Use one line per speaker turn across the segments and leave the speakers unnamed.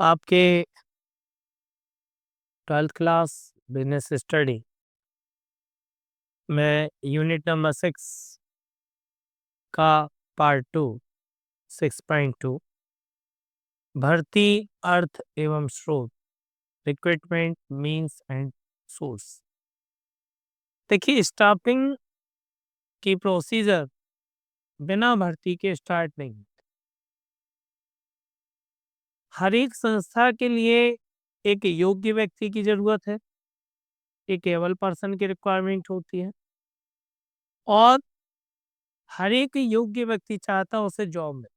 आपके 12th class business study में unit number 6 का पार्ट 2 6.2 भर्ती अर्थ एवं स्रोत रिक्रूटमेंट मीन्स एंड सोर्स। देखिए, स्टाफिंग की प्रोसीजर बिना भर्ती के स्टार्ट नहीं होती। हर एक संस्था के लिए एक योग्य व्यक्ति की जरूरत है, एक एबल पर्सन की रिक्वायरमेंट होती है और हर एक योग्य व्यक्ति चाहता है उसे जॉब में।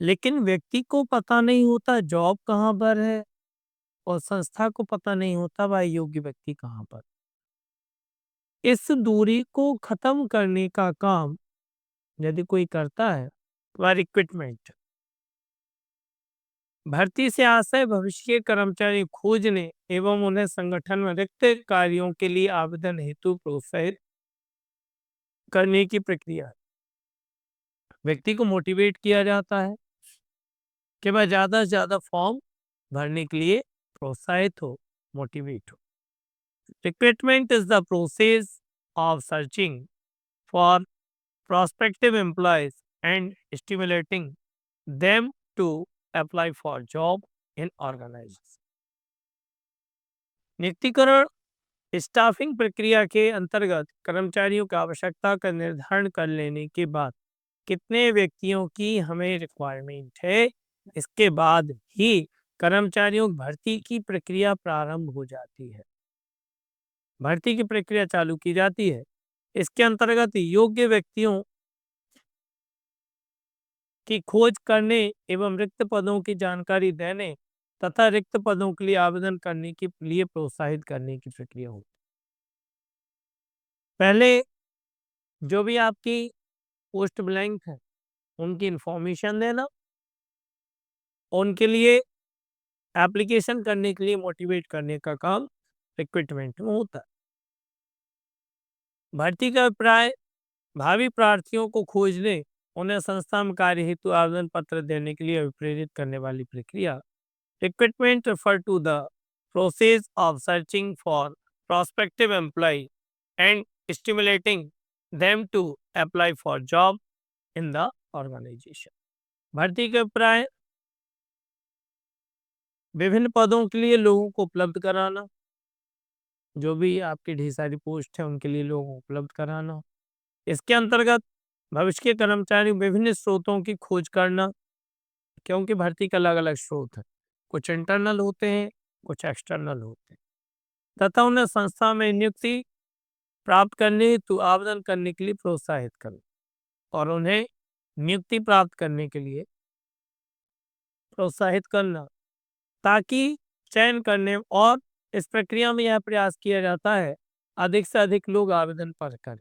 लेकिन व्यक्ति को पता नहीं होता जॉब कहाँ पर है और संस्था को पता नहीं होता वह योग्य व्यक्ति कहाँ पर। इस दूरी को खत्म करने का काम यदि कोई करता है वह रिक्रूटमेंट। भर्ती से आशय भविष्य के कर्मचारी खोजने एवं उन्हें संगठन में रिक्त कार्यों के लिए आवेदन हेतु प्रोत्साहित करने की प्रक्रिया है। व्यक्ति को मोटिवेट किया जाता है कि वह ज्यादा से ज्यादा फॉर्म भरने के लिए प्रोत्साहित हो, मोटिवेट हो। Recruitment is the process of searching for prospective employees and stimulating them to apply for job in organizations. नियुक्तिकरण स्टाफिंग प्रक्रिया के अंतर्गत कर्मचारियों की आवश्यकता का निर्धारण कर लेने के बाद कितने व्यक्तियों की हमें रिक्वायरमेंट है, इसके बाद ही कर्मचारियों की भर्ती की प्रक्रिया प्रारंभ हो जाती है, भर्ती की प्रक्रिया चालू की जाती है। इसके अंतर्गत योग्य व्यक्तियों की खोज करने एवं रिक्त पदों की जानकारी देने तथा रिक्त पदों के लिए आवेदन करने के लिए प्रोत्साहित करने की प्रक्रिया होती है। पहले जो भी आपकी पोस्ट ब्लैंक है उनकी इंफॉर्मेशन देना, उनके लिए एप्लीकेशन करने के लिए मोटिवेट करने का काम रिक्रूटमेंट में होता है। भर्ती का अभिप्राय भावी प्रार्थियों को खोजने, उन्हें संस्था में कार्य हेतु आवेदन पत्र देने के लिए प्रेरित करने वाली प्रक्रिया। Recruitment refer to the process of searching for prospective employee and stimulating them to apply for job in the organization. भर्ती के अभिप्राय विभिन्न पदों के लिए लोगों को उपलब्ध कराना, जो भी आपकी ढेर सारी पोस्ट है उनके लिए लोगों को उपलब्ध कराना। इसके अंतर्गत भविष्य के कर्मचारी विभिन्न स्रोतों की खोज करना, क्योंकि भर्ती का अलग अलग स्रोत है, कुछ इंटरनल होते हैं, कुछ एक्सटर्नल होते हैं, तथा उन्हें संस्था में नियुक्ति प्राप्त करने हेतु आवेदन करने के लिए प्रोत्साहित करना और उन्हें नियुक्ति प्राप्त करने के लिए प्रोत्साहित करना, ताकि चयन करने और इस प्रक्रिया में यह प्रयास किया जाता है अधिक से अधिक लोग आवेदन पर करें,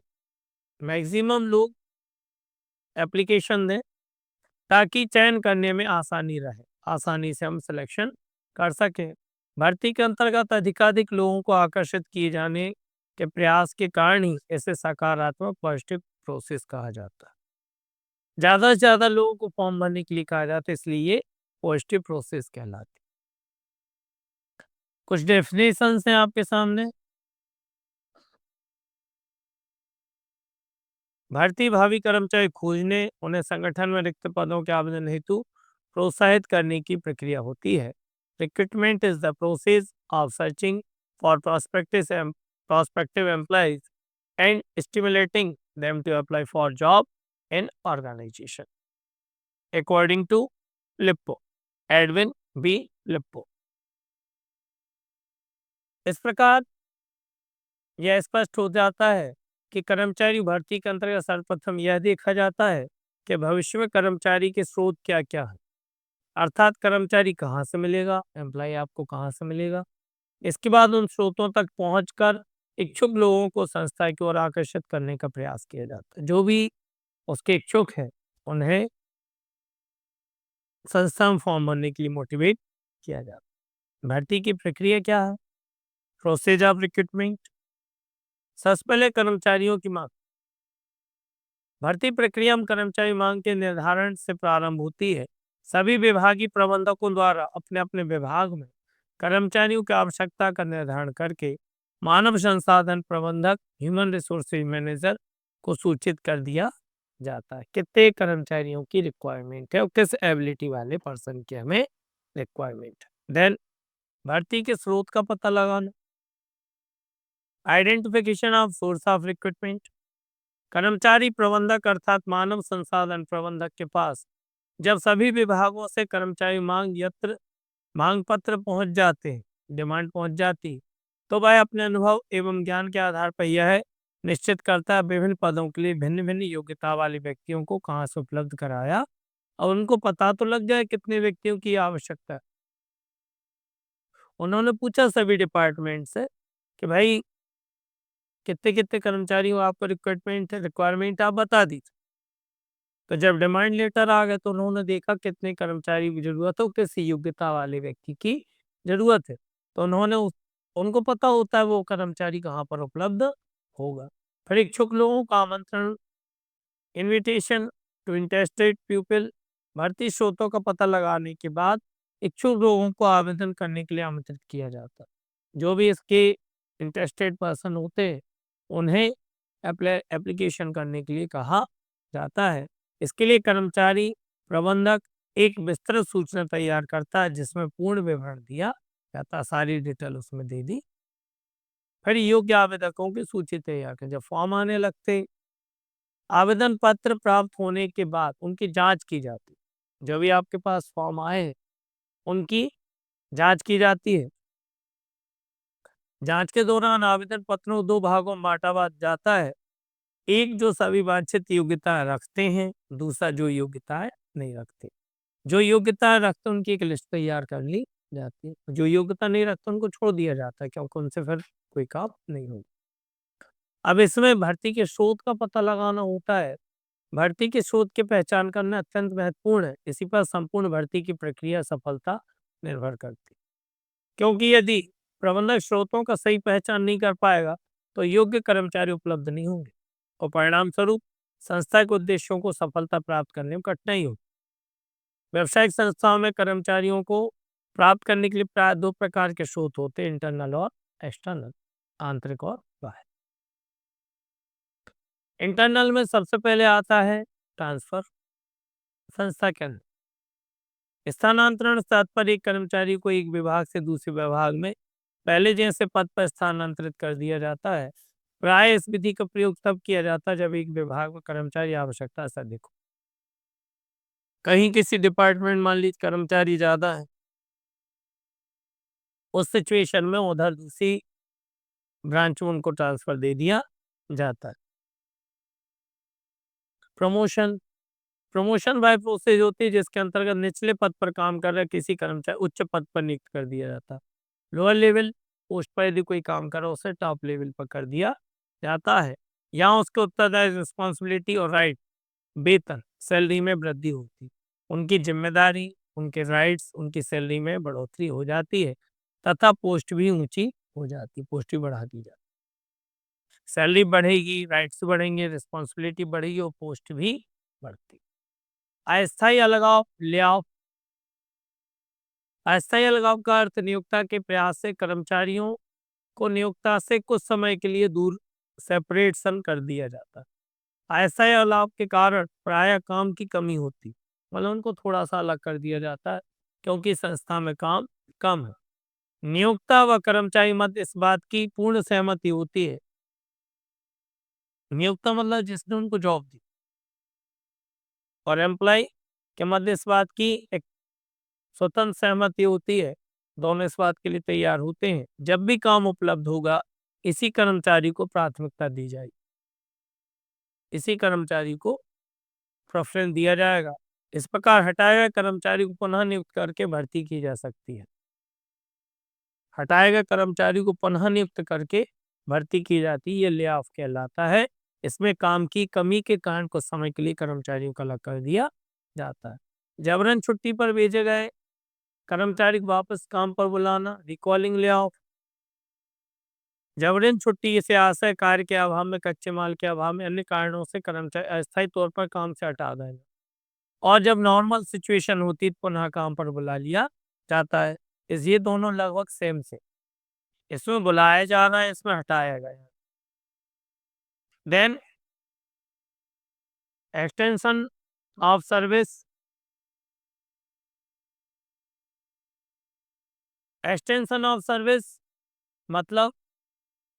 मैक्सिमम लोग एप्लीकेशन दें, ताकि चयन करने में आसानी रहे, आसानी से हम सिलेक्शन कर सकें। भर्ती के अंतर्गत अधिकाधिक लोगों को आकर्षित किए जाने के प्रयास के कारण ही इसे सकारात्मक पॉजिटिव प्रोसेस कहा जाता है। ज़्यादा से ज़्यादा लोगों को फॉर्म भरने के लिए कहा जाता है, इसलिए ये पॉजिटिव प्रोसेस कहलाती है। कुछ डेफिनेशंस हैं आपके सामने। भर्ती भावी कर्मचारी खोजने, उन्हें संगठन में रिक्त पदों के आवेदन हेतु प्रोत्साहित करने की प्रक्रिया होती है। Recruitment is the process of searching for prospective employees and stimulating them to apply for job in organization. According to Lippo, Edwin B. Lippo. इस प्रकार यह स्पष्ट हो जाता है कि कर्मचारी भर्ती के अंतर्गत सर्वप्रथम यह देखा जाता है कि भविष्य में कर्मचारी के स्रोत क्या क्या है, अर्थात कर्मचारी कहाँ से मिलेगा, एम्प्लॉय आपको कहाँ से मिलेगा। इसके बाद उन स्रोतों तक पहुंचकर इच्छुक लोगों को संस्था की ओर आकर्षित करने का प्रयास किया जाता है। जो भी उसके इच्छुक है उन्हें संस्था में फॉर्म भरने के लिए मोटिवेट किया जाता है। भर्ती की प्रक्रिया क्या है? Process of recruitment. सबसे पहले कर्मचारियों की मांग। भर्ती प्रक्रिया में कर्मचारी मांग के निर्धारण से प्रारंभ होती है। सभी विभागीय प्रबंधकों द्वारा अपने अपने विभाग में कर्मचारियों की आवश्यकता का निर्धारण करके मानव संसाधन प्रबंधक ह्यूमन रिसोर्सेज मैनेजर को सूचित कर दिया जाता है कितने कर्मचारियों की रिक्वायरमेंट है और किस एबिलिटी वाले पर्सन की हमें रिक्वायरमेंट है। देन भर्ती के स्रोत का पता लगाना, identification of source of recruitment. कर्मचारी प्रबंधक अर्थात मानव संसाधन प्रबंधक के पास जब सभी विभागों से कर्मचारी मांग पत्र पहुंच जाते हैं, डिमांड पहुंच जाती है, तो वह अपने अनुभव एवं ज्ञान के आधार पर यह निश्चित करता है विभिन्न पदों के लिए भिन्न भिन्न योग्यता वाले व्यक्तियों को कहाँ से उपलब्ध कराया और उनको पता तो लग जाए कितने व्यक्तियों की आवश्यकता है। उन्होंने पूछा सभी डिपार्टमेंट से कि भाई कितने कितने कर्मचारी हो आपको रिक्वायरमेंट आप बता दीजिए। तो जब डिमांड लेटर आ गया तो उन्होंने देखा कितने कर्मचारी की जरूरत है और किस योग्यता वाले व्यक्ति की जरूरत है, तो उनको पता होता है वो कर्मचारी कहाँ पर उपलब्ध होगा। फिर इच्छुक लोगों का आमंत्रण, इनविटेशन टू इंटरेस्टेड पीपल। भर्ती स्रोतों का पता लगाने के बाद इच्छुक लोगों को आवेदन करने के लिए आमंत्रित किया जाता है। जो भी इसके इंटरेस्टेड पर्सन होते हैं उन्हें एप्लीकेशन करने के लिए कहा जाता है। इसके लिए कर्मचारी प्रबंधक एक विस्तृत सूचना तैयार करता है जिसमें पूर्ण विवरण दिया जाता है, सारी डिटेल उसमें दे दी। फिर योग्य आवेदकों की सूची तैयार कर, जब फॉर्म आने लगते आवेदन पत्र प्राप्त होने के बाद उनकी जांच की जाती है। जो भी आपके पास फॉर्म आए हैं उनकी जांच की जाती है। जांच के दौरान आवेदन पत्रों को दो भागों में बांटा जाता है, एक जो सभी वांछित योग्यता रखते हैं, दूसरा जो योग्यताएं नहीं रखते। जो योग्यता रखते उनकी एक लिस्ट तैयार कर ली जाती है, जो योग्यता नहीं रखते उनको छोड़ दिया जाता है क्योंकि उनसे फिर कोई काम नहीं होगा। अब इसमें भर्ती के स्रोत का पता लगाना होता है। भर्ती के स्रोत की पहचान करना अत्यंत महत्वपूर्ण है, इसी पर संपूर्ण भर्ती की प्रक्रिया सफलता निर्भर करती है। क्योंकि यदि प्रबंधक स्रोतों का सही पहचान नहीं कर पाएगा तो योग्य कर्मचारी उपलब्ध नहीं होंगे और परिणाम स्वरूप संस्था के उद्देश्यों को सफलता प्राप्त करने में कठिनाई होगी। व्यावसायिक संस्थाओं में कर्मचारियों को प्राप्त करने के लिए प्राय दो प्रकार के स्रोत होते हैं, इंटरनल और एक्सटर्नल, आंतरिक और बाह्य। इंटरनल में सबसे पहले आता है ट्रांसफर। संस्था के अंदर स्थानांतरण से तात्पर्य एक कर्मचारी को एक विभाग से दूसरे विभाग में पहले जैसे पद पर स्थानांतरित कर दिया जाता है। प्राय इस विधि का प्रयोग तब किया जाता है जब एक विभाग में कर्मचारी आवश्यकता से अधिक हो। कहीं किसी डिपार्टमेंट मान लीजिए कर्मचारी ज्यादा है, उस सिचुएशन में उधर दूसरी ब्रांच में उनको ट्रांसफर दे दिया जाता है। प्रमोशन, प्रमोशन बाय प्रोसेस होती है जिसके अंतर्गत निचले पद पर काम कर रहे किसी कर्मचारी उच्च पद पर नियुक्त कर दिया जाता है। लोअर लेवल पोस्ट पर यदि कोई काम कर रहा है उसे टॉप लेवल पर कर दिया जाता है। यहाँ उसके उत्तरदायित्व, रिस्पॉन्सिबिलिटी और राइट, वेतन सैलरी में वृद्धि होती है। उनकी जिम्मेदारी, उनके राइट्स, उनकी सैलरी में बढ़ोतरी हो जाती है तथा पोस्ट भी ऊंची हो जाती है, पोस्ट भी बढ़ा दी जाती है। सैलरी बढ़ेगी, राइट्स बढ़ेंगे, रिस्पॉन्सिबिलिटी बढ़ेगी और पोस्ट भी बढ़ती। अस्थायी अलगाव, ले ऑफ। अस्थायी अलगाव का अर्थ नियोक्ता के प्रयास से कर्मचारियों को नियोक्ता से कुछ समय के लिए दूर सेपरेशन कर दिया जाता है। अस्थायी अलगाव के कारण प्राय काम की कमी होती, मतलब उनको थोड़ा सा अलग कर दिया जाता है क्योंकि संस्था में काम कम है। नियोक्ता व कर्मचारी मध्य इस बात की पूर्ण सहमति होती है, नियोक्ता मतलब जिसने उनको जॉब दी और एम्प्लॉय के मध्य इस बात की एक स्वतंत्र सहमति होती है। दोनों इस बात के लिए तैयार होते हैं जब भी काम उपलब्ध होगा इसी कर्मचारी को प्राथमिकता दी जाएगी, इसी कर्मचारी को प्रेफरेंस दिया जाएगा। इस प्रकार हटाए गए कर्मचारी को पुनः नियुक्त करके भर्ती की जा सकती है। हटाए गए कर्मचारी को पुनः नियुक्त करके भर्ती की जाती है, ये ले ऑफ कहलाता है। इसमें काम की कमी के कारण कुछ समय के लिए कर्मचारियों को अलग कर दिया जाता है। जबरन छुट्टी पर भेजे गए कर्मचारी को वापस काम पर बुलाना, रिकॉलिंग ले ऑफ। जबरन छुट्टी से आशय कार्य के अभाव में, कच्चे माल के अभाव में, अन्य कारणों से कर्मचारी अस्थायी तौर पर काम से हटा देना। और जब नॉर्मल सिचुएशन होती है तो पुनः काम पर बुला लिया जाता है। इस ये दोनों लगभग सेम से, इसमें बुलाया जा रहा है, इसमें हटाया गया। Then extension of service. Extension of service मतलब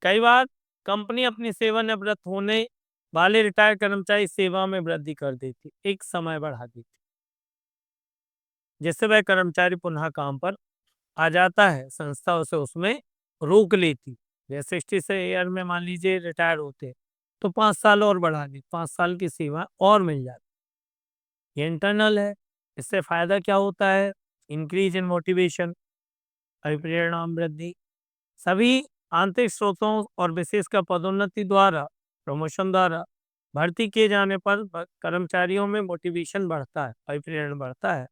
कई बार कंपनी अपनी सेवानिवृत्त होने वाले रिटायर्ड कर्मचारी सेवा में वृद्धि कर देती, एक समय बढ़ा देती, जिससे वह कर्मचारी पुनः काम पर आ जाता है। संस्था उसे उसमें रोक लेती। जैसे 60 से ईयर में मान लीजिए रिटायर होते, तो 5 साल और बढ़ा दी, 5 साल की सेवा और मिल जाती। ये इंटरनल है। इससे फायदा क्या होता है? इंक्रीज इन मोटिवेशन, परिणाम वृद्धि। सभी आंतरिक स्रोतों और विशेषकर पदोन्नति द्वारा, प्रमोशन द्वारा भर्ती किए जाने पर कर्मचारियों में मोटिवेशन बढ़ता है, परिप्रेरण बढ़ता है।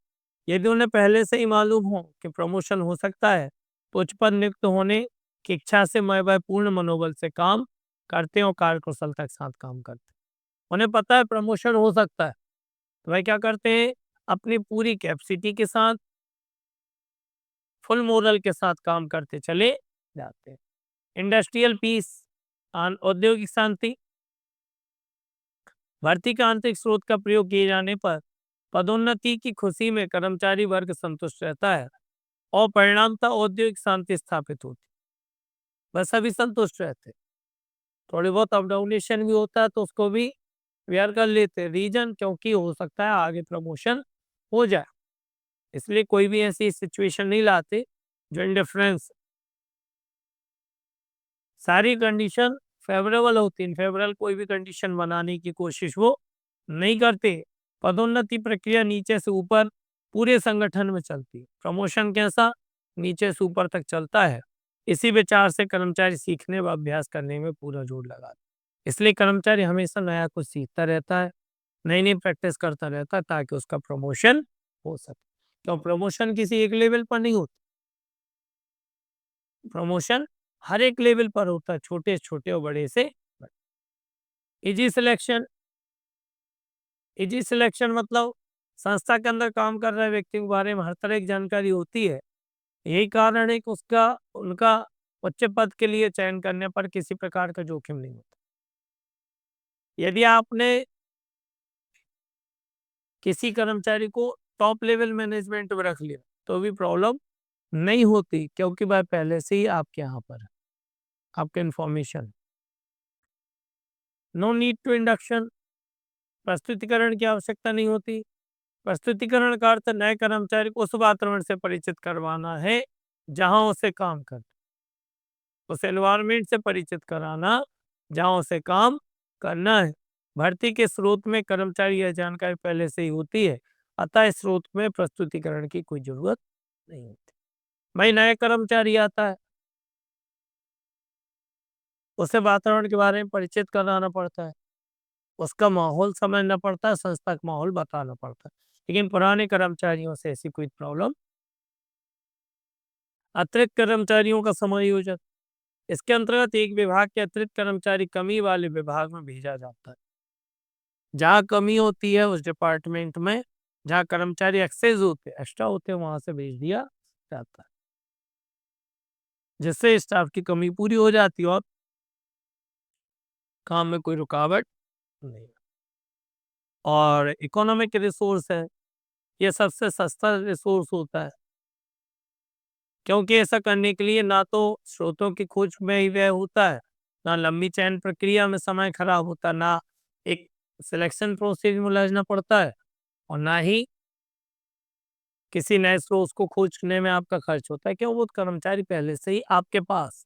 यदि उन्हें पहले से ही मालूम हो कि प्रमोशन हो सकता है, तो उच्च पद नियुक्त होने की इच्छा से वह पूर्ण मनोबल से काम करते हैं और कार्यकुशलता के साथ काम करते हैं। उन्हें पता है प्रमोशन हो सकता है, तो वह क्या करते हैं? अपनी पूरी कैपेसिटी के साथ, फुल मोरल के साथ काम करते चले जाते हैं। इंडस्ट्रियल पीस, औद्योगिक शांति। भर्ती के आंतरिक स्रोत का प्रयोग किए जाने पर पदोन्नति की खुशी में कर्मचारी वर्ग संतुष्ट रहता है और परिणामतः औद्योगिक शांति स्थापित होती है। वह सभी संतुष्ट रहते हैं। थोड़ी बहुत अपडाउनेशन भी होता है तो उसको भी वेयर कर लेते हैं। रीजन क्योंकि हो सकता है आगे प्रमोशन हो जाए, इसलिए कोई भी ऐसी सिचुएशन नहीं लाते जो इंडिफरेंस। सारी कंडीशन फेवरेबल होती है, फेवरेबल कोई भी कंडीशन बनाने की कोशिश वो नहीं करते। पदोन्नति प्रक्रिया नीचे से ऊपर पूरे संगठन में चलती है। प्रमोशन कैसा? नीचे से ऊपर तक चलता है। इसी विचार से कर्मचारी सीखने व अभ्यास करने में पूरा जोर लगाते हैं। इसलिए कर्मचारी हमेशा नया कुछ सीखता रहता है, नई नई प्रैक्टिस करता रहता है ताकि उसका प्रमोशन हो सके। तो प्रमोशन किसी एक लेवल पर नहीं होता, प्रमोशन हर एक लेवल पर होता है, छोटे से छोटे और बड़े से बड़े। Easy selection. इजी सिलेक्शन मतलब संस्था के अंदर काम कर रहे व्यक्ति के बारे में हर तरह की जानकारी होती है। यही कारण है कि उसका उनका उच्च पद के लिए चयन करने पर किसी प्रकार का जोखिम नहीं होता। यदि आपने किसी कर्मचारी को टॉप लेवल मैनेजमेंट में रख लिया तो भी प्रॉब्लम नहीं होती, क्योंकि वह पहले से ही आपके यहाँ पर है, आपके information. No need to induction. प्रस्तुतिकरण की आवश्यकता नहीं होती। प्रस्तुतिकरण का अर्थ नए कर्मचारी को उस वातावरण से परिचित करवाना है जहां उसे काम कर, उस एनवायरमेंट से परिचित कराना जहां उसे काम करना है। भर्ती के स्रोत में कर्मचारी यह जानकारी पहले से ही होती है, अतः इस स्रोत में प्रस्तुतिकरण की कोई जरूरत नहीं होती। भाई नया कर्मचारी आता है, उसे वातावरण के बारे में परिचित कराना पड़ता है, उसका माहौल समझना पड़ता है, संस्था का माहौल बताना पड़ता है। लेकिन पुराने कर्मचारियों से ऐसी कोई प्रॉब्लम। अतिरिक्त कर्मचारियों का समायोजन। इसके अंतर्गत एक विभाग के अतिरिक्त कर्मचारी कमी वाले विभाग में भेजा जाता है। जहाँ कमी होती है उस डिपार्टमेंट में, जहाँ कर्मचारी एक्सेस होते एक्स्ट्रा होते हैं, वहां से भेज दिया जाता है, जिससे स्टाफ की कमी पूरी हो जाती है और काम में कोई रुकावट नहीं। और इकोनॉमिक रिसोर्स है, ये सबसे सस्ता रिसोर्स होता है, क्योंकि ऐसा करने के लिए ना तो स्रोतों की खोज में ही व्यय होता है, ना लंबी चयन प्रक्रिया में समय खराब होता, ना एक सिलेक्शन प्रोसेस में उलझना पड़ता है, और ना ही किसी नए स्रोत को खोजने में आपका खर्च होता है। क्यों? वो कर्मचारी पहले से ही आपके पास,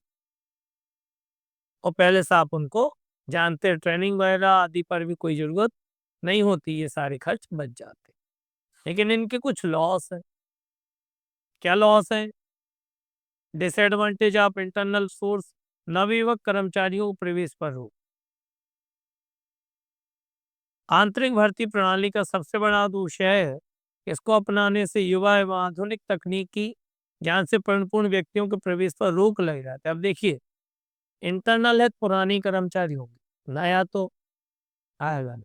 और पहले से आप उनको जानते हैं, ट्रेनिंग वगैरह आदि पर भी कोई जरूरत नहीं होती, ये सारे खर्च बच जाते हैं। लेकिन इनके कुछ लॉस है। क्या लॉस है? Disadvantage of internal source. नवयुवक कर्मचारियों को प्रवेश पर हो। आंतरिक भर्ती प्रणाली का सबसे बड़ा दोष है, इसको अपनाने से युवा एवं आधुनिक तकनीकी ज्ञान से परिपूर्ण व्यक्तियों के प्रवेश पर रोक लग जाती है। अब देखिए, इंटरनल है, पुरानी कर्मचारी होंगे, नया तो आएगा नहीं।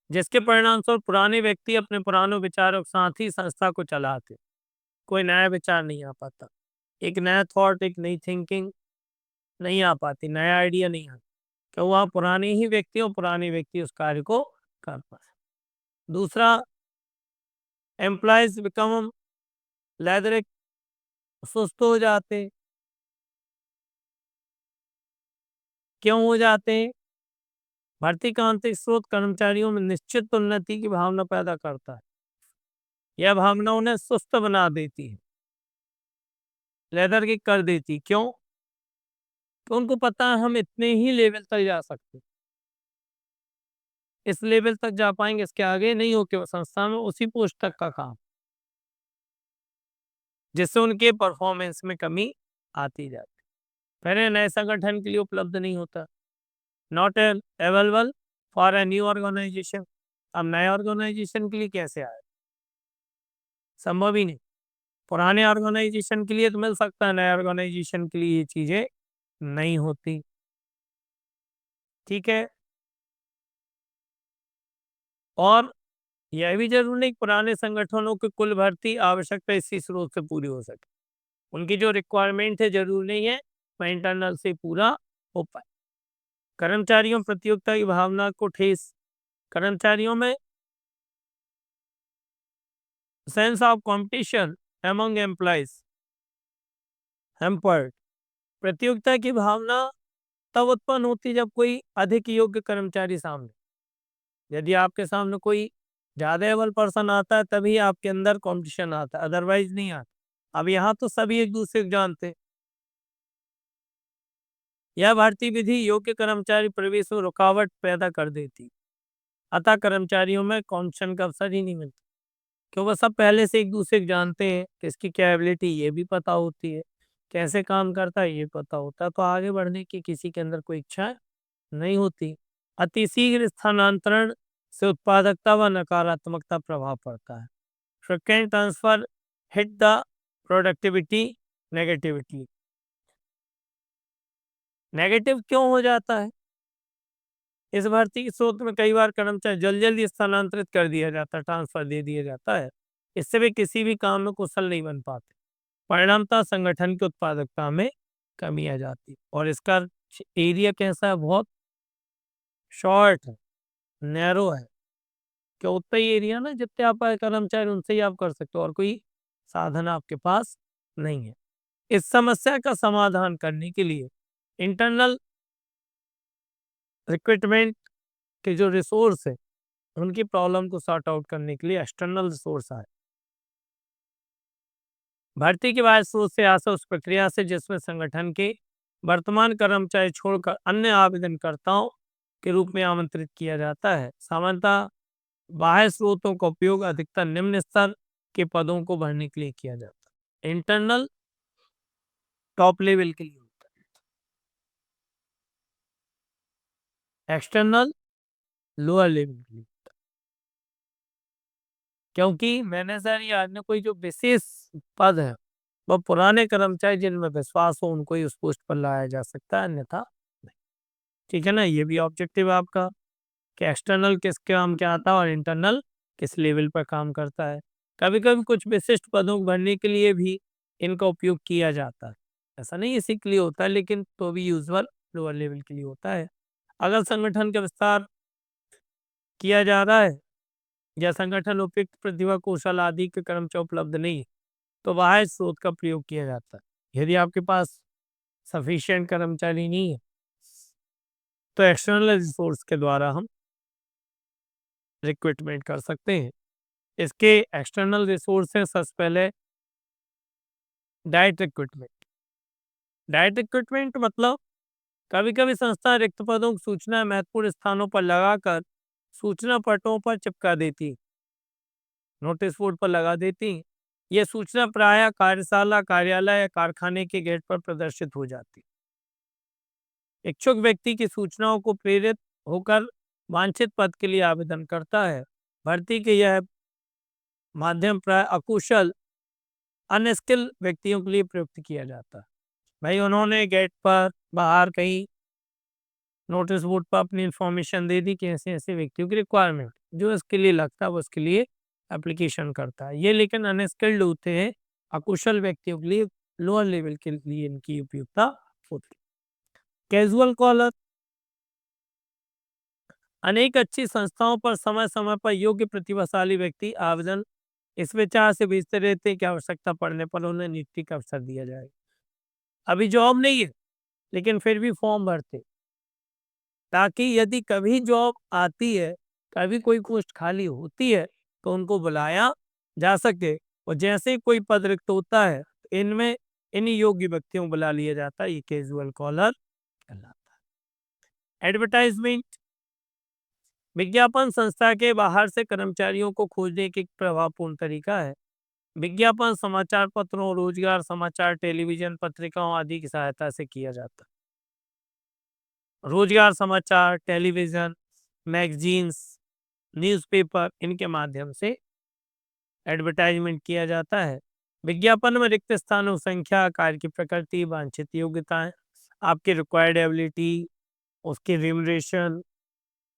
जिसके परिणामस्वरूप पुराने व्यक्ति अपने पुराने विचारों के साथ ही संस्था को चलाते, कोई नया विचार नहीं आ पाता, एक नया थॉट, एक नई थिंकिंग नहीं आ पाती, नया आइडिया नहीं आता, तो वह पुराने ही व्यक्ति और पुराने व्यक्ति उस कार्य को कर पाए। दूसरा, एम्प्लॉयज बिकम लेथरिक, सुस्त हो जाते। क्यों हो जाते हैं? भर्ती का आंतरिक स्रोत कर्मचारियों में निश्चित उन्नति की भावना पैदा करता है। यह भावना उन्हें सुस्त बना देती है, लेदर की कर देती। क्यों? तो उनको पता है हम इतने ही लेवल तक जा सकते हैं, इस लेवल तक जा पाएंगे, इसके आगे नहीं हो के संस्था में उसी पोस्ट तक का काम, जिससे उनके परफॉर्मेंस में कमी आती जाती। पहले नए संगठन के लिए उपलब्ध नहीं होता, not available for a new organisation. अब नए ऑर्गेनाइजेशन के लिए कैसे आए? संभव ही नहीं। पुराने ऑर्गेनाइजेशन के लिए तो मिल सकता है, नए ऑर्गेनाइजेशन के लिए ये चीजें नहीं होती। ठीक है। और यह भी जरूरी नहीं पुराने संगठनों की कुल भर्ती आवश्यकता इसी स्रोत से पूरी हो सके। उनकी जो रिक्वायरमेंट है जरूरी नहीं है वह इंटरनल से पूरा हो पाए। कर्मचारियों प्रतियोगिता की भावना को ठेस, कर्मचारियों में sense of competition among employees hampered. प्रतियोगिता की भावना तब उत्पन्न होती जब कोई अधिक योग्य कर्मचारी सामने, यदि आपके सामने कोई ज्यादा एबल पर्सन आता है तभी आपके अंदर कंपटीशन आता है, अदरवाइज नहीं आता। अब यहाँ तो सभी एक दूसरे को जानते हैं। यह भर्ती विधि योग्य कर्मचारी प्रवेश में रुकावट पैदा कर देती, अतः कर्मचारियों में कंपटीशन का अवसर ही नहीं मिलता, क्योंकि वह सब पहले से एक दूसरे को जानते हैं, किसकी क्या एबिलिटी ये भी पता होती है, कैसे काम करता है ये पता होता है, तो आगे बढ़ने की किसी के अंदर कोई इच्छा नहीं होती। अतिशीघ्र स्थानांतरण से उत्पादकता व नकारात्मकता प्रभाव पड़ता है। Frequent transfer hit the productivity negativity. Negative क्यों हो जाता है? इस भर्ती के स्रोत में कई बार कर्मचारी जल्दी स्थानांतरित कर दिया जाता है, ट्रांसफर दे दिया जाता है, इससे वे किसी भी काम में कुशल नहीं बन पाते, परिणामतः संगठन की उत्पादकता में कमी आ जाती है। और इसका एरिया कैसा है? बहुत शॉर्ट है, नैरो है, क्या उतना ही एरिया ना जितने आप कर्मचारी उनसे ही आप कर सकते हो, और कोई साधन आपके पास नहीं है। इस समस्या का समाधान करने के लिए इंटरनल रिक्रूटमेंट के जो रिसोर्स है उनकी प्रॉब्लम को सॉर्ट आउट करने के लिए एक्सटर्नल रिसोर्स आए। भर्ती के बाद स्रोत से आशा उस प्रक्रिया से जिसमें संगठन के वर्तमान कर्मचारी छोड़कर अन्य आवेदनकर्ताओं के रूप में आमंत्रित किया जाता है। सामान्यतः बाह्य स्रोतों का उपयोग अधिकतर निम्न स्तर के पदों को भरने के लिए किया जाता है। इंटरनल टॉप लेवल के लिए होता है, एक्सटर्नल लोअर लेवल के लिए, क्योंकि मैनेजर या अन्य कोई जो विशेष पद है वह पुराने कर्मचारी जिनमें विश्वास हो उनको ही उस पोस्ट पर लाया जा सकता है, अन्यथा नहीं। ठीक है ना, ये भी ऑब्जेक्टिव है आपका कि एक्सटर्नल किस काम क्या आता है और इंटरनल किस लेवल पर काम करता है। कभी कभी कुछ विशिष्ट पदों को भरने के लिए भी इनका उपयोग किया जाता है, ऐसा नहीं इसी के लिए होता है, लेकिन तो भी यूजुअल लोअर लेवल के लिए होता है। अगर संगठन का विस्तार किया जा रहा है या संगठन उपयुक्त प्रतिभा कौशल आदि के कर्मचारी उपलब्ध नहीं है तो बाह्य स्रोत का प्रयोग किया जाता है। यदि आपके पास सफिशिएंट कर्मचारी नहीं है तो एक्सटर्नल रिसोर्स के द्वारा हम रिक्रूटमेंट कर सकते हैं। इसके एक्सटर्नल रिसोर्स है सबसे पहले डायरेक्ट रिक्रूटमेंट। डायरेक्ट रिक्रूटमेंट मतलब कभी कभी संस्था रिक्त पदों की सूचना महत्वपूर्ण स्थानों पर लगाकर सूचना पटों पर चिपका देती, नोटिस बोर्ड पर लगा देती। यह सूचना प्रायः कार्यशाला, कार्यालय या कारखाने के गेट पर प्रदर्शित हो जाती। इच्छुक व्यक्ति की सूचनाओं को प्रेरित होकर वांछित पद के लिए आवेदन करता है। भर्ती के यह माध्यम प्राय अकुशल अनस्किल व्यक्तियों के लिए प्रयुक्त किया जाता है। भाई उन्होंने गेट पर बाहर कहीं नोटिस बोर्ड पर अपनी इन्फॉर्मेशन दे दी कि ऐसे ऐसे व्यक्तियों की रिक्वायरमेंट, जो इसके लिए लगता है वो उसके लिए एप्लीकेशन करता है। ये लेकिन अनस्किल्ड होते हैं, अकुशल व्यक्तियों के लिए, लोअर लेवल के लिए इनकी उपयोगिता होती है। कैजुअल कॉलर, अनेक अच्छी संस्थाओं पर समय समय पर योग्य प्रतिभाशाली व्यक्ति आवेदन इस विचार से भेजते रहते हैं कि आवश्यकता पड़ने पर उन्हें नियुक्ति का अवसर दिया जाएगा। अभी जॉब नहीं है, लेकिन फिर भी फॉर्म भरते, ताकि यदि कभी जॉब आती है, कभी कोई पोस्ट खाली होती है, तो उनको बुलाया जा सके। और जैसे ही कोई पद रिक्त होता है, इनमें इन्हीं योग्य व्यक्तियों को बुला लिया जाता है। ये कैजुअल कॉलर कहलाता है। एडवर्टाइजमेंट, विज्ञापन संस्था के बाहर से कर्मचारियों को खोजने की एक प्रभावपूर्ण तरीका है। विज्ञापन समाचार पत्रों, रोजगार समाचार, टेलीविजन, पत्रिकाओं आदि की सहायता से किया जाता है। रोजगार समाचार, टेलीविजन, मैगजीन्स, न्यूज़पेपर, इनके माध्यम से एडवर्टाइजमेंट किया जाता है। विज्ञापन में रिक्त स्थानों की संख्या, कार्य की प्रकृति, वांछित योग्यताएं, आपकी रिक्वायर्ड एबिलिटी, उसकी रिम्यूनरेशन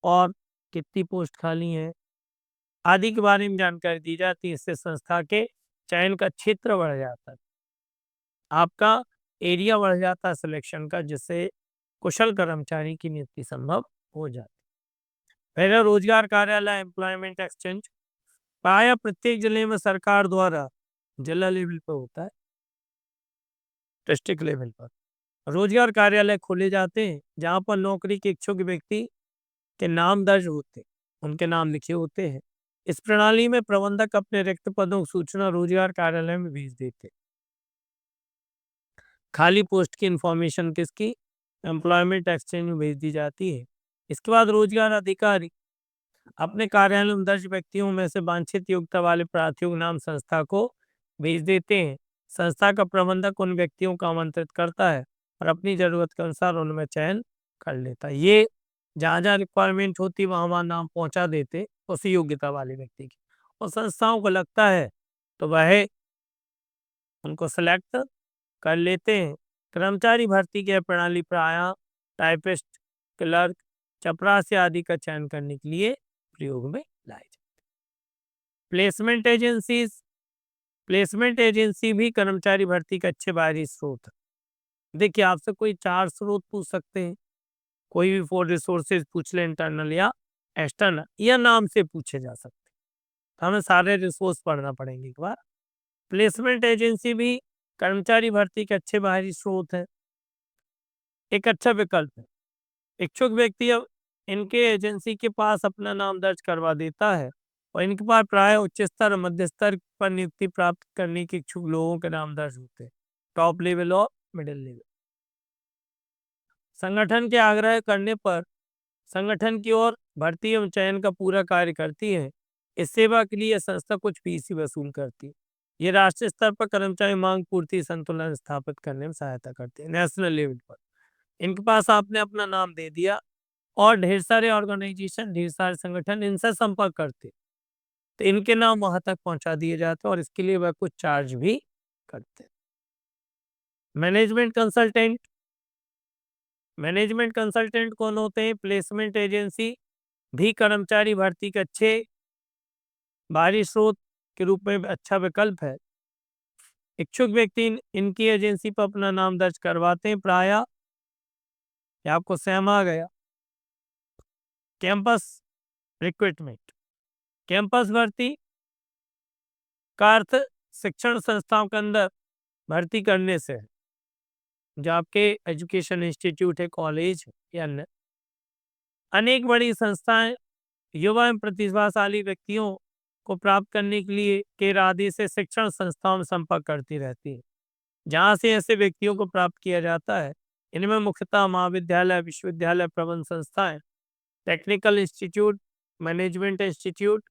और कितनी पोस्ट खाली है आदि के बारे में जानकारी दी जाती है। इससे संस्था के चयन का क्षेत्र बढ़ जाता है, आपका एरिया बढ़ जाता है सिलेक्शन का, जिससे कुशल कर्मचारी की नियुक्ति संभव हो जाती है। पहला, रोजगार कार्यालय, एम्प्लॉयमेंट एक्सचेंज, प्राय प्रत्येक जिले में सरकार द्वारा, जिला लेवल पर होता है, डिस्ट्रिक्ट लेवल पर रोजगार कार्यालय खोले जाते हैं, जहां पर नौकरी के इच्छुक व्यक्ति के नाम दर्ज होते हैं, उनके नाम लिखे होते हैं। इस प्रणाली में प्रबंधक अपने रिक्त पदों की सूचना रोजगार कार्यालय में भेज देते हैं। खाली पोस्ट की इंफॉर्मेशन किसकी, एम्प्लॉयमेंट एक्सचेंज में भेज दी जाती है। इसके बाद रोजगार अधिकारी अपने कार्यालय में दर्ज व्यक्तियों में से वांछित योग्यता वाले प्रार्थियों के नाम संस्था को भेज देते हैं। संस्था का प्रबंधक उन व्यक्तियों को आमंत्रित करता है और अपनी जरूरत के अनुसार उनमें चयन कर लेता है। ये जहाँ जहाँ रिक्वायरमेंट होती वहाँ वहाँ नाम पहुँचा देते उसी योग्यता वाले व्यक्ति की, और संस्थाओं को लगता है तो वह उनको सेलेक्ट कर लेते हैं। कर्मचारी भर्ती की यह प्रणाली प्रायः टाइपिस्ट, क्लर्क, चपरासी आदि का चयन करने के लिए प्रयोग में लाई जाती है। प्लेसमेंट एजेंसीज, प्लेसमेंट एजेंसी भी कर्मचारी भर्ती का अच्छे बाहरी स्रोत है। देखिए, आपसे कोई 4 स्रोत पूछ सकते हैं, कोई भी 4 रिसोर्सेज पूछ ले, इंटरनल या एक्सटर्नल, या नाम से पूछे जा सकते हैं। तो हमें सारे रिसोर्स पढ़ना पड़ेंगे एक बार। प्लेसमेंट एजेंसी भी कर्मचारी भर्ती के अच्छे बाहरी स्रोत है, एक अच्छा विकल्प है। इच्छुक व्यक्ति अब इनके एजेंसी के पास अपना नाम दर्ज करवा देता है, और इनके पास प्राय उच्च स्तर, मध्य स्तर पर नियुक्ति प्राप्त करने के इच्छुक लोगों के नाम दर्ज होते हैं, टॉप लेवल और मिडिल लेवल। संगठन के आग्रह करने पर संगठन की ओर भर्ती एवं चयन का पूरा कार्य करती है। इस सेवा के लिए संस्था कुछ फीस ही वसूल करती है। ये राष्ट्रीय स्तर पर कर्मचारी मांग पूर्ति संतुलन स्थापित करने में सहायता करती है। नेशनल लेवल पर इनके पास आपने अपना नाम दे दिया, और ढेर सारे ऑर्गेनाइजेशन, ढेर सारे संगठन इनसे संपर्क करते, तो इनके नाम वहां तक पहुंचा दिए जाते हैं, और इसके लिए वह कुछ चार्ज भी करते हैं। मैनेजमेंट कंसल्टेंट, मैनेजमेंट कंसल्टेंट कौन होते हैं? प्लेसमेंट एजेंसी भी कर्मचारी भर्ती के अच्छे बाहरी स्रोत के रूप में अच्छा विकल्प है। इच्छुक व्यक्ति इनकी एजेंसी पर अपना नाम दर्ज करवाते हैं। प्रायः आपको सेम आ गया। कैंपस रिक्रूटमेंट, कैंपस भर्ती का अर्थ शिक्षण संस्थाओं के अंदर भर्ती करने से है, जो आपके एजुकेशन इंस्टीट्यूट है, कॉलेज या अन्य अनेक बड़ी संस्थाएं युवा एवं प्रतिभाशाली व्यक्तियों को प्राप्त करने के लिए के इरादे से शिक्षण संस्थाओं में संपर्क करती रहती है, जहां से ऐसे व्यक्तियों को प्राप्त किया जाता है। इनमें मुख्यतः महाविद्यालय, विश्वविद्यालय, प्रबंध संस्थाएं, टेक्निकल इंस्टीट्यूट, मैनेजमेंट इंस्टीट्यूट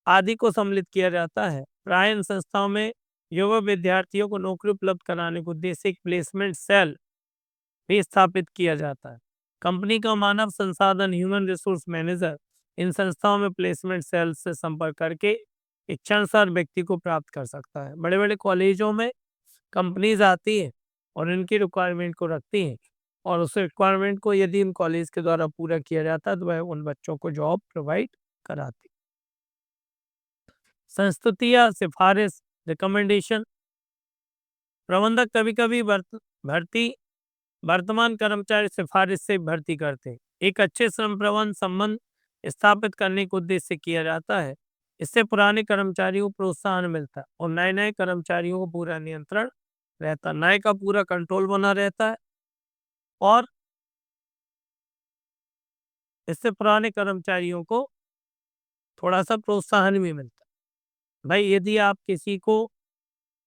आदि को सम्मिलित किया जाता है। प्राय इन संस्थाओं में युवा विद्यार्थियों को नौकरी उपलब्ध कराने को उद्देश्य एक प्लेसमेंट सेल भी स्थापित किया जाता है। कंपनी का मानव संसाधन, ह्यूमन रिसोर्स मैनेजर इन संस्थाओं में प्लेसमेंट सेल से संपर्क करके इच्छानुसार व्यक्ति को प्राप्त कर सकता है। बड़े बड़े कॉलेजों में कंपनीज आती है और इनकी रिक्वायरमेंट को रखती हैं, और उस रिक्वायरमेंट को यदि इन कॉलेज के द्वारा पूरा किया जाता है तो वह उन बच्चों को जॉब प्रोवाइड कराती। संस्तुति या सिफारिश, रिकमेंडेशन। प्रबंधक कभी-कभी भर्ती वर्तमान कर्मचारी सिफारिश से भर्ती करते हैं। एक अच्छे श्रम प्रबंधन संबंध स्थापित करने के उद्देश्य से किया जाता है। इससे पुराने कर्मचारियों को प्रोत्साहन मिलता है और नए-नए कर्मचारियों को पूरा नियंत्रण रहता है, नए का पूरा कंट्रोल बना रहता है और इससे पुराने कर्मचारियों को थोड़ा-सा प्रोत्साहन भी मिलता है। भाई यदि आप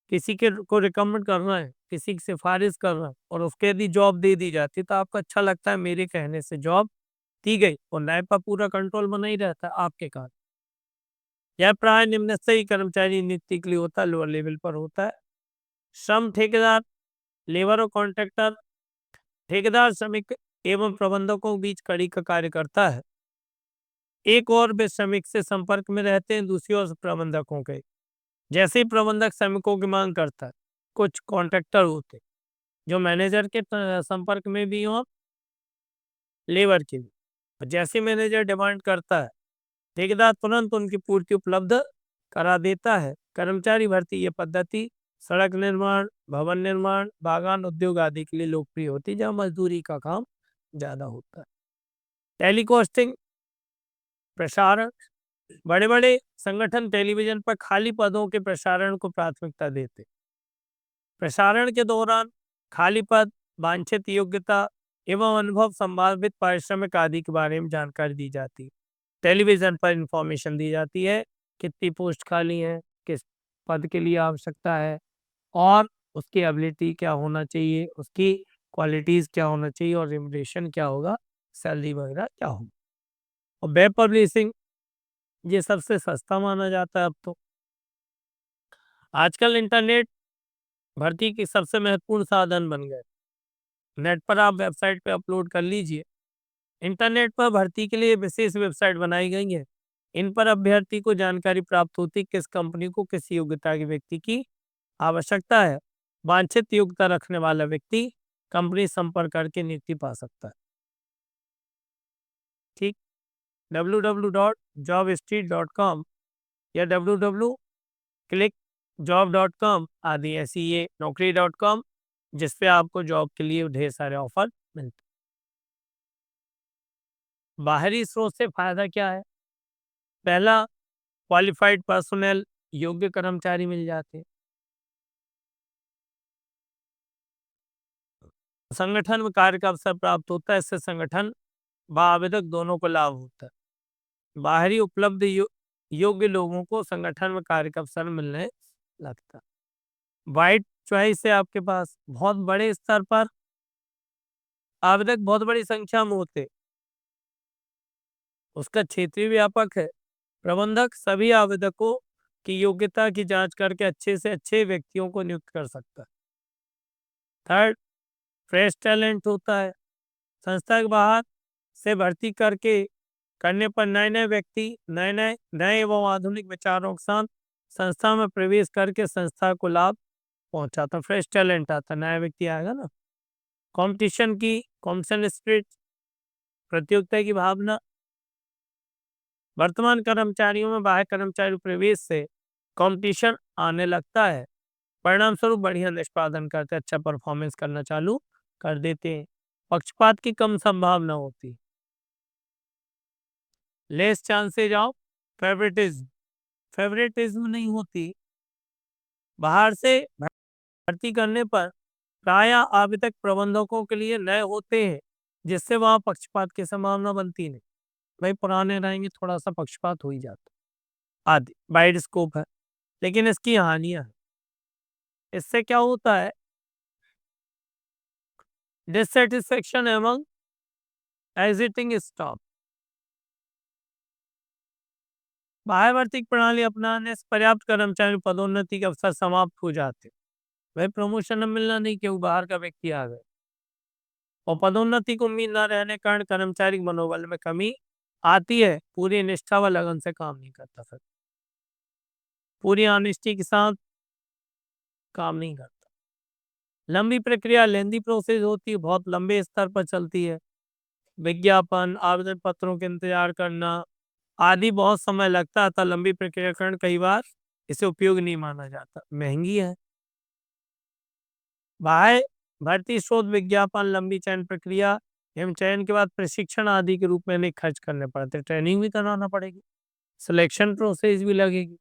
किसी के को रिकमेंड कर रहे हैं, किसी की सिफारिश कर रहे हैं और उसके यदि जॉब दे दी जाती है तो आपको अच्छा लगता है मेरे कहने से जॉब दी गई और नए पर पूरा कंट्रोल बना ही रहता है आपके कारण। यह प्राय निम्न स्तरीय कर्मचारी नियुक्ति के लिए होता है, लोअर लेवल पर होता है। श्रम ठेकेदार, लेबर और कॉन्ट्रैक्टर। ठेकेदार श्रमिक एवं प्रबंधकों के बीच कड़ी का कार्य करता है। एक और वे श्रमिक से संपर्क में रहते हैं, दूसरी ओर प्रबंधकों के। जैसे ही प्रबंधक श्रमिकों की मांग करता है, कुछ कॉन्ट्रैक्टर होते हैं जो मैनेजर के संपर्क में भी हो, लेबर के भी। और जैसे मैनेजर डिमांड करता है, ठेकेदार तुरंत उनकी पूर्ति उपलब्ध करा देता है। कर्मचारी भर्ती ये पद्धति सड़क निर्माण, भवन निर्माण, बागान उद्योग आदि के लिए लोकप्रिय होती है, जहाँ मजदूरी का काम ज्यादा होता है। टेलीकास्टिंग, प्रसारण। बड़े बड़े संगठन टेलीविजन पर खाली पदों के प्रसारण को प्राथमिकता देते। प्रसारण के दौरान खाली पद, वांछित योग्यता एवं अनुभव, संभावित पारिश्रमिक आदि के बारे में जानकारी दी जाती है। टेलीविजन पर इंफॉर्मेशन दी जाती है, कितनी पोस्ट खाली है, किस पद के लिए आवश्यकता है और उसकी एबिलिटी क्या होना चाहिए, उसकी क्वालिटीज़ क्या होना चाहिए और रिम्यूनरेशन क्या होगा, सैलरी वगैरह क्या होगा। और वेब पब्लिशिंग ये सबसे सस्ता माना जाता है अब तो। आजकल इंटरनेट भर्ती की सबसे महत्वपूर्ण साधन बन गए। नेट पर आप वेबसाइट पे अपलोड कर लीजिए। इंटरनेट पर भर्ती के लिए विशेष वेबसाइट बनाई गई है। इन पर अभ्यर्थी को जानकारी प्राप्त होती है किस कंपनी को किस योग्यता के व्यक्ति की आवश्यकता है। वांछित योग्यता रखने वाला व्यक्ति कंपनी संपर्क करके नियुक्ति पा सकता है। ठीक, www.jobstreet.com या www.clickjob.com आदि ऐसी ये naukri.com जिस पे आपको जॉब के लिए ढेर सारे ऑफर मिलते हैं। बाहरी स्रोत से फायदा क्या है? पहला, क्वालिफाइड पर्सोनल, योग्य कर्मचारी मिल जाते हैं। संगठन में कार्य का अवसर प्राप्त होता है, इससे संगठन व आवेदक दोनों को लाभ होता है। बाहरी उपलब्ध योग्य लोगों को संगठन में कार्य का अवसर मिलने लगता है। वाइड चॉइस है आपके पास, बहुत बड़े स्तर पर आवेदक बहुत बड़ी संख्या में होते, उसका क्षेत्रीय व्यापक है। प्रबंधक सभी आवेदकों की योग्यता की जांच करके अच्छे से अच्छे व्यक्तियों को नियुक्त कर सकता है। थर्ड, फ्रेश टैलेंट होता है। संस्था के बाहर से भर्ती करने पर नए नए व्यक्ति नए एवं आधुनिक विचारों के साथ संस्था में प्रवेश करके संस्था को लाभ पहुंचाता। फ्रेश टैलेंट आता, नया व्यक्ति आएगा ना। कॉम्पिटिशन स्पिरिट, प्रतियोगिता की भावना। वर्तमान कर्मचारियों में बाह्य कर्मचारी प्रवेश से कंपटीशन आने लगता है। परिणाम स्वरूप बढ़िया निष्पादन करते, अच्छा परफॉर्मेंस करना चालू कर देते हैं। पक्षपात की कम संभावना होती, less chances of favouritism, favouritism नहीं होती। बाहर से भर्ती करने पर प्राय आवेदक प्रबंधकों के लिए नए होते हैं, जिससे वहां पक्षपात की संभावना बनती नहीं। भाई पुराने रहेंगे, थोड़ा सा पक्षपात हो ही जाता आदि, वाइड स्कोप है। लेकिन इसकी हानियां हैं। इससे क्या होता है, डिससेटिस्फेक्शन एमंग एग्जिटिंग स्टाफ। बाह्य भर्ती प्रणाली अपनाने से पर्याप्त कर्मचारी पदोन्नति के अवसर समाप्त हो जाते। भाई प्रमोशन मिलना नहीं, क्यों बाहर का व्यक्ति आ गए और पदोन्नति को उम्मीद न रहने के कारण कर्मचारी मनोबल में कमी आती है। पूरी निष्ठा व लगन से काम नहीं करता, फिर पूरी ऑनेस्टी के साथ काम नहीं करता। लंबी प्रक्रिया लेंदी प्रोसेस होती है, बहुत लंबे स्तर पर चलती है। विज्ञापन, आवेदन पत्रों के इंतजार करना आदि बहुत समय लगता था। लंबी प्रक्रिया कारण कई बार इसे उपयोग नहीं माना जाता, महंगी है। बाह्य भर्ती शोध विज्ञापन लंबी चयन प्रक्रिया एवं चयन के बाद प्रशिक्षण आदि के रूप में इन्हें खर्च करने पड़ते, ट्रेनिंग भी कराना पड़ेगी, सिलेक्शन प्रोसेस भी लगेगी।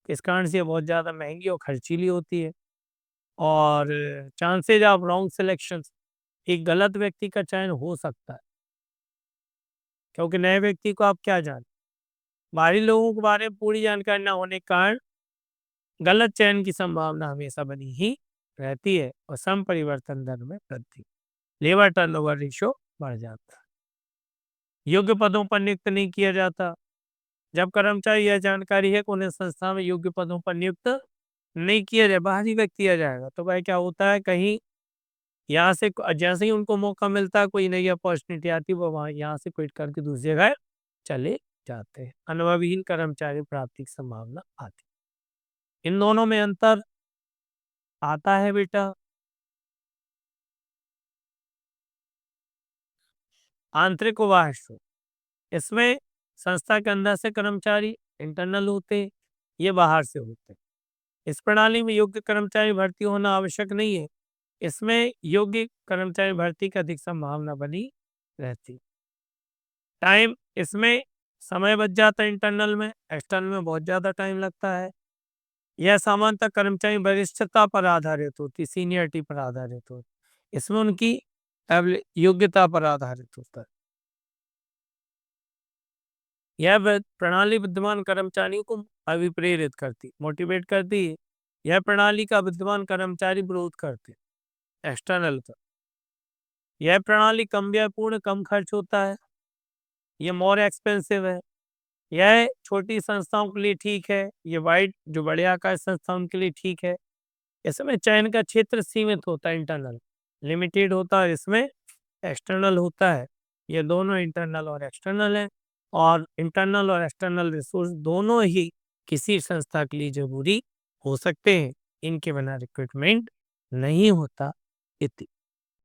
इस कारण से ये बहुत ज़्यादा महंगी और खर्चीली होती है। और चांसेज ऑफ रॉन्ग सिलेक्शन, एक गलत व्यक्ति का चयन हो सकता है, क्योंकि नए व्यक्ति को आप क्या जान, बाहरी लोगों के बारे में पूरी जानकारी न होने के कारण गलत चयन की संभावना हमेशा बनी ही रहती है और सम परिवर्तन दर में वृद्धि, लेबर टर्नओवर रेशो बढ़ जाता है। योग्य पदों पर नियुक्त नहीं किया जाता। जब कर्मचारी यह जानकारी है कि उन्हें संस्था में योग्य पदों पर नियुक्त नहीं किया जाए, बाहरी व्यक्ति किया जाएगा, तो भाई क्या होता है, कहीं यहाँ से जैसे ही उनको मौका मिलता है, कोई नई अपॉर्चुनिटी आती है, वो वहाँ यहाँ से क्विट करके दूसरी जगह चले जाते हैं। अनुभवहीन कर्मचारी प्राप्ति की संभावना आती है। इन दोनों में अंतर आता है बेटा। आंतरिक व बाह्य शोध, इसमें संस्था के अंदर से कर्मचारी इंटरनल होते हैं, ये बाहर से होते हैं। इस प्रणाली में योग्य कर्मचारी भर्ती होना आवश्यक नहीं है। इसमें योग्य कर्मचारी भर्ती की अधिक संभावना बनी रहती। टाइम, इसमें समय बच जाता है इंटरनल में, एक्सटर्नल में बहुत ज़्यादा टाइम लगता है। यह सामान्यतः कर्मचारी वरिष्ठता पर आधारित होती, सीनियरिटी पर आधारित होती। इसमें उनकी योग्यता पर आधारित होता है। यह प्रणाली विद्यमान कर्मचारियों को अभिप्रेरित करती, मोटिवेट करती है। यह प्रणाली का विद्यमान कर्मचारी विरोध करते, एक्सटर्नल का। यह प्रणाली कम व्ययपूर्ण, कम खर्च होता है, ये मोर एक्सपेंसिव है। यह छोटी संस्थाओं के लिए ठीक है, ये वाइड जो बड़े आकार संस्थाओं के लिए ठीक है। इसमें चयन का क्षेत्र सीमित होता है, इंटरनल लिमिटेड होता है, इसमें एक्सटर्नल होता है। ये दोनों इंटरनल और एक्सटर्नल है, और इंटरनल और एक्सटर्नल रिसोर्स दोनों ही किसी संस्था के लिए जरूरी हो सकते हैं, इनके बिना रिक्रूटमेंट नहीं होता। इति